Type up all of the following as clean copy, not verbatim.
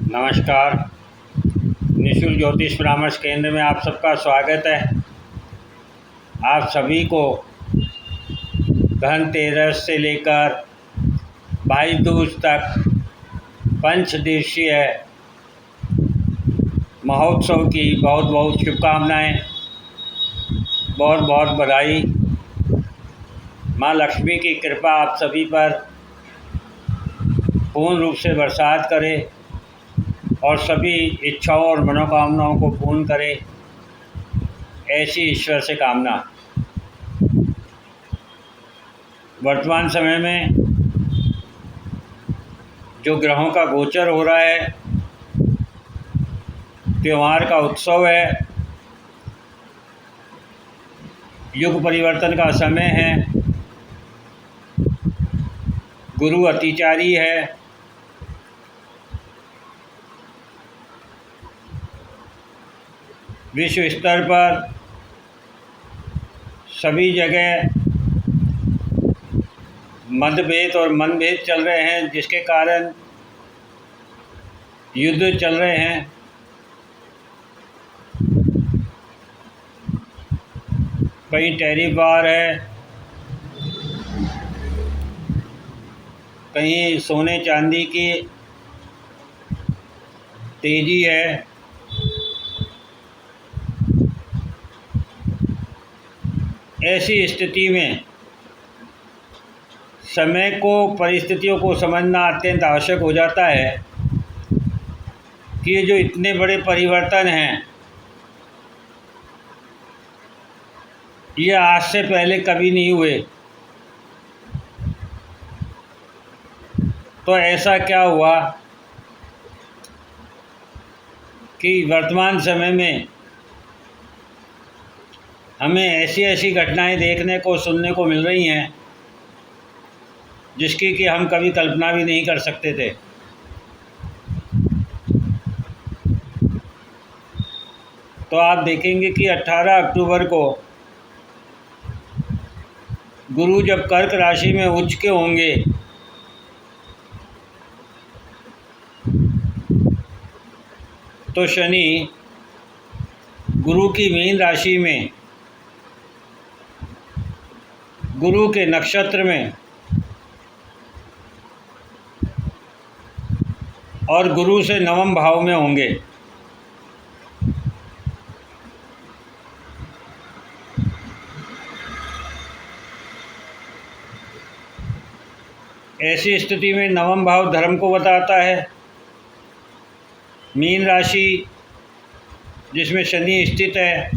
नमस्कार। निःशुल्क ज्योतिष परामर्श केंद्र में आप सबका स्वागत है। आप सभी को धनतेरस से लेकर भाई दूज तक पंचदिवसीय महोत्सव की बहुत बहुत शुभकामनाएं, बहुत बहुत बधाई। माँ लक्ष्मी की कृपा आप सभी पर पूर्ण रूप से बरसात करे और सभी इच्छाओं और मनोकामनाओं को पूर्ण करे, ऐसी ईश्वर से कामना। वर्तमान समय में जो ग्रहों का गोचर हो रहा है, त्योहार का उत्सव है, युग परिवर्तन का समय है, गुरु अतिचारी है, विश्व स्तर पर सभी जगह मतभेद और मनभेद चल रहे हैं, जिसके कारण युद्ध चल रहे हैं। कहीं टैरिफ वार है, कहीं सोने चांदी की तेजी है। ऐसी स्थिति में समय को, परिस्थितियों को समझना अत्यंत आवश्यक हो जाता है कि ये जो इतने बड़े परिवर्तन हैं, ये आज से पहले कभी नहीं हुए। तो ऐसा क्या हुआ कि वर्तमान समय में हमें ऐसी ऐसी घटनाएं देखने को, सुनने को मिल रही हैं जिसकी कि हम कभी कल्पना भी नहीं कर सकते थे। तो आप देखेंगे कि 18 अक्टूबर को गुरु जब कर्क राशि में उच्च के होंगे, तो शनि गुरु की मीन राशि में, गुरु के नक्षत्र में और गुरु से नवम भाव में होंगे। ऐसी स्थिति में नवम भाव धर्म को बताता है। मीन राशि जिसमें शनि स्थित है,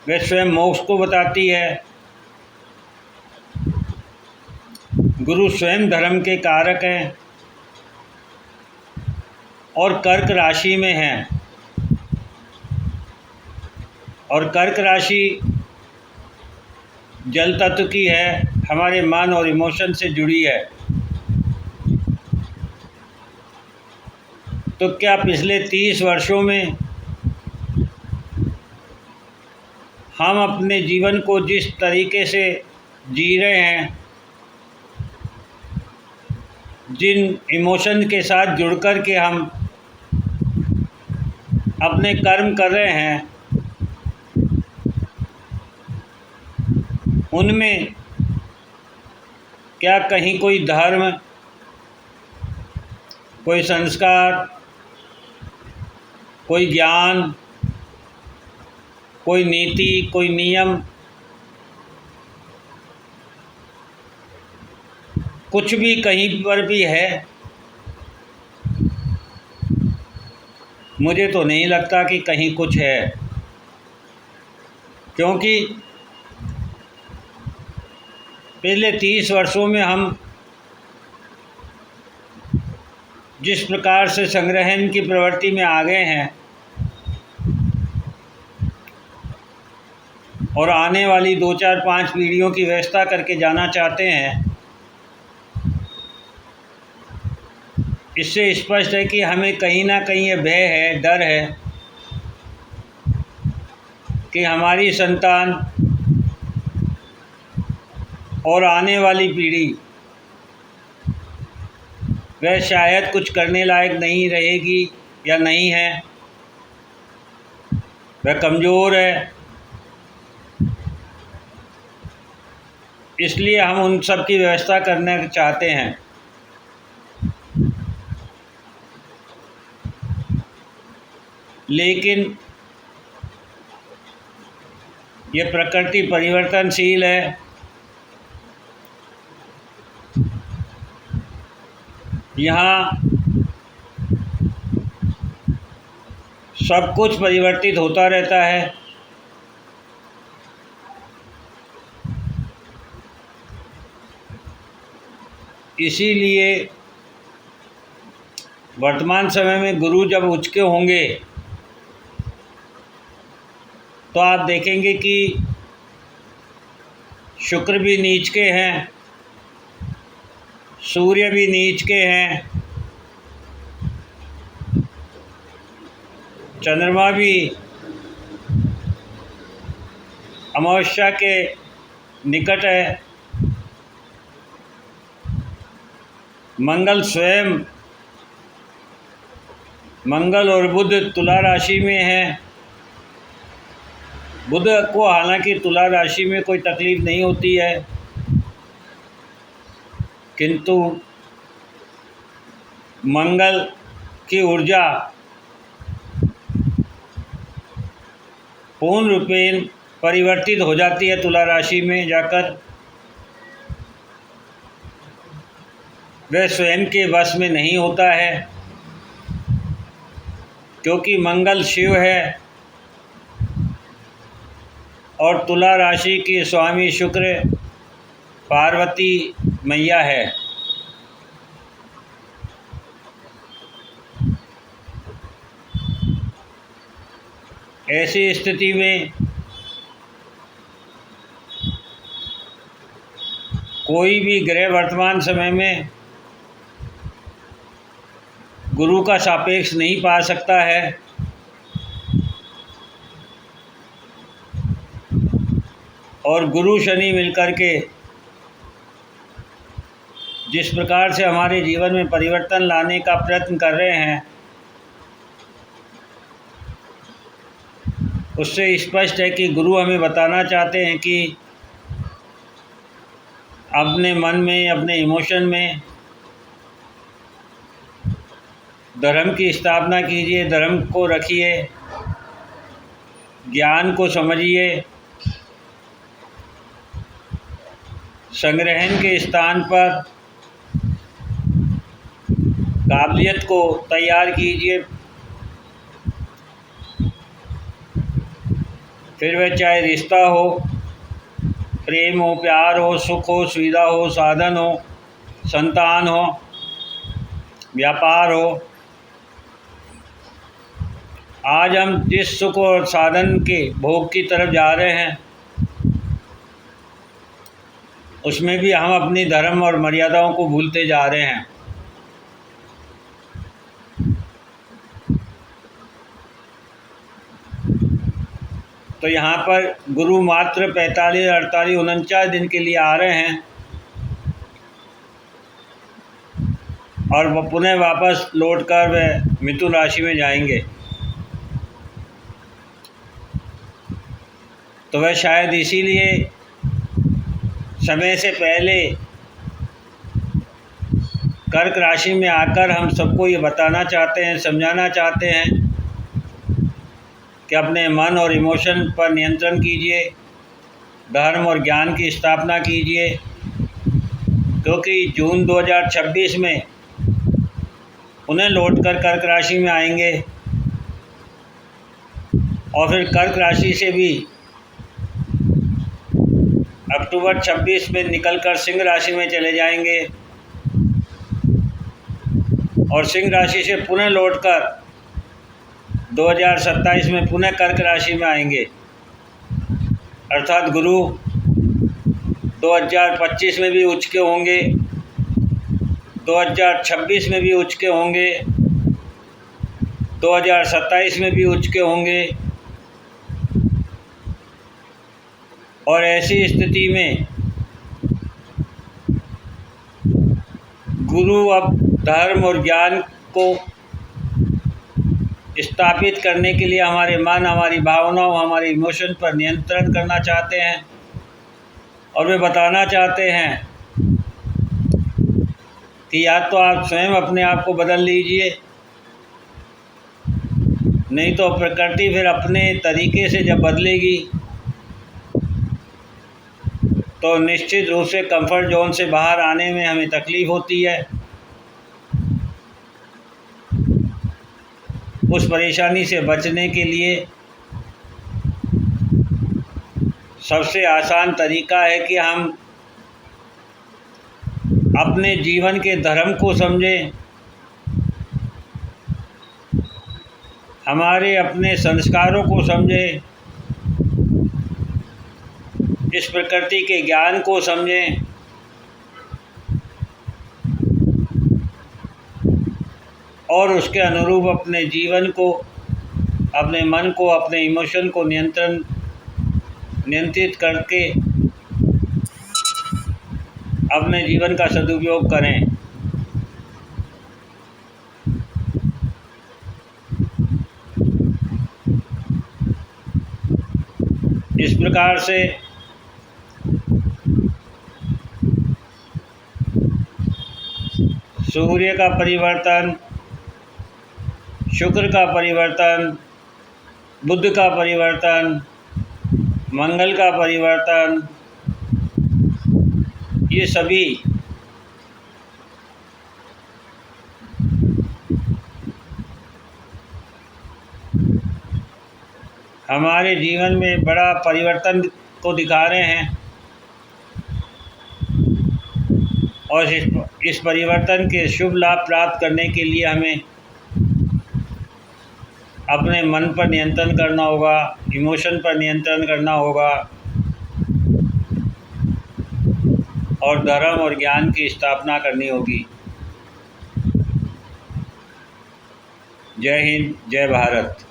वह स्वयं मोक्ष को बताती है। गुरु स्वयं धर्म के कारक हैं और कर्क राशि में हैं। और कर्क राशि जल तत्व की है, हमारे मन और इमोशन से जुड़ी है। तो क्या पिछले 30 वर्षों में हम अपने जीवन को जिस तरीके से जी रहे हैं, जिन इमोशन के साथ जुड़ कर के हम अपने कर्म कर रहे हैं, उनमें क्या कहीं कोई धर्म, कोई संस्कार, कोई ज्ञान, कोई नीति, कोई नियम, कुछ भी कहीं पर भी है? मुझे तो नहीं लगता कि कहीं कुछ है, क्योंकि पिछले 30 वर्षों में हम जिस प्रकार से संग्रहण की प्रवृत्ति में आ गए हैं और आने वाली 2, 4, 5 पीढ़ियों की व्यवस्था करके जाना चाहते हैं, इससे स्पष्ट है कि हमें कहीं ना कहीं ये भय है, डर है कि हमारी संतान और आने वाली पीढ़ी वह शायद कुछ करने लायक नहीं रहेगी या नहीं है, वह कमज़ोर है। इसलिए हम उन सब की व्यवस्था करना चाहते हैं। लेकिन ये प्रकृति परिवर्तनशील है। यहाँ सब कुछ परिवर्तित होता रहता है। इसीलिए वर्तमान समय में गुरु जब उच्च के होंगे तो आप देखेंगे कि शुक्र भी नीच के हैं, सूर्य भी नीच के हैं, चंद्रमा भी अमावस्या के निकट है, मंगल और बुध तुला राशि में है। बुध को हालांकि तुला राशि में कोई तकलीफ़ नहीं होती है, किंतु मंगल की ऊर्जा पूर्ण रूपेण परिवर्तित हो जाती है तुला राशि में जाकर। वह स्वयं के वश में नहीं होता है, क्योंकि मंगल शिव है और तुला राशि के स्वामी शुक्र पार्वती मैया है। ऐसी स्थिति में कोई भी ग्रह वर्तमान समय में गुरु का सापेक्ष नहीं पा सकता है। और गुरु शनि मिलकर के जिस प्रकार से हमारे जीवन में परिवर्तन लाने का प्रयत्न कर रहे हैं, उससे स्पष्ट है कि गुरु हमें बताना चाहते हैं कि अपने मन में, अपने इमोशन में धर्म की स्थापना कीजिए, धर्म को रखिए, ज्ञान को समझिए, संग्रहण के स्थान पर काबिलियत को तैयार कीजिए। फिर वह चाहे रिश्ता हो, प्रेम हो, प्यार हो, सुख हो, सुविधा हो, साधन हो, संतान हो, व्यापार हो। आज हम जिस सुख और साधन के भोग की तरफ जा रहे हैं, उसमें भी हम अपनी धर्म और मर्यादाओं को भूलते जा रहे हैं। तो यहाँ पर गुरु मात्र 45, 48, 49 दिन के लिए आ रहे हैं और वह पुनः वापस लौटकर वह मिथुन राशि में जाएंगे। तो वह शायद इसीलिए समय से पहले कर्क राशि में आकर हम सबको ये बताना चाहते हैं, समझाना चाहते हैं कि अपने मन और इमोशन पर नियंत्रण कीजिए, धर्म और ज्ञान की स्थापना कीजिए, क्योंकि जून 2026 में उन्हें लौटकर कर्क राशि में आएंगे और फिर कर्क राशि से भी अक्टूबर 26 में निकलकर सिंह राशि में चले जाएंगे और सिंह राशि से पुनः लौटकर 2027 में पुनः कर्क राशि में आएंगे। अर्थात गुरु 2025 में भी उच्च के होंगे, 2026 में भी उच्च के होंगे, 2027 में भी उच्च के होंगे। और ऐसी स्थिति में गुरु अब धर्म और ज्ञान को स्थापित करने के लिए हमारे मन, हमारी भावनाओं, हमारे इमोशन पर नियंत्रण करना चाहते हैं। और वे बताना चाहते हैं कि या तो आप स्वयं अपने आप को बदल लीजिए, नहीं तो प्रकृति फिर अपने तरीके से जब बदलेगी तो निश्चित रूप से कंफर्ट जोन से बाहर आने में हमें तकलीफ़ होती है। उस परेशानी से बचने के लिए सबसे आसान तरीका है कि हम अपने जीवन के धर्म को समझें, हमारे अपने संस्कारों को समझें, इस प्रकृति के ज्ञान को समझें और उसके अनुरूप अपने जीवन को, अपने मन को, अपने इमोशन को नियंत्रित करके अपने जीवन का सदुपयोग करें। इस प्रकार से सूर्य का परिवर्तन, शुक्र का परिवर्तन, बुध का परिवर्तन, मंगल का परिवर्तन, ये सभी हमारे जीवन में बड़ा परिवर्तन को दिखा रहे हैं। और इस परिवर्तन के शुभ लाभ प्राप्त करने के लिए हमें अपने मन पर नियंत्रण करना होगा, इमोशन पर नियंत्रण करना होगा और धर्म और ज्ञान की स्थापना करनी होगी। जय हिंद, जय भारत।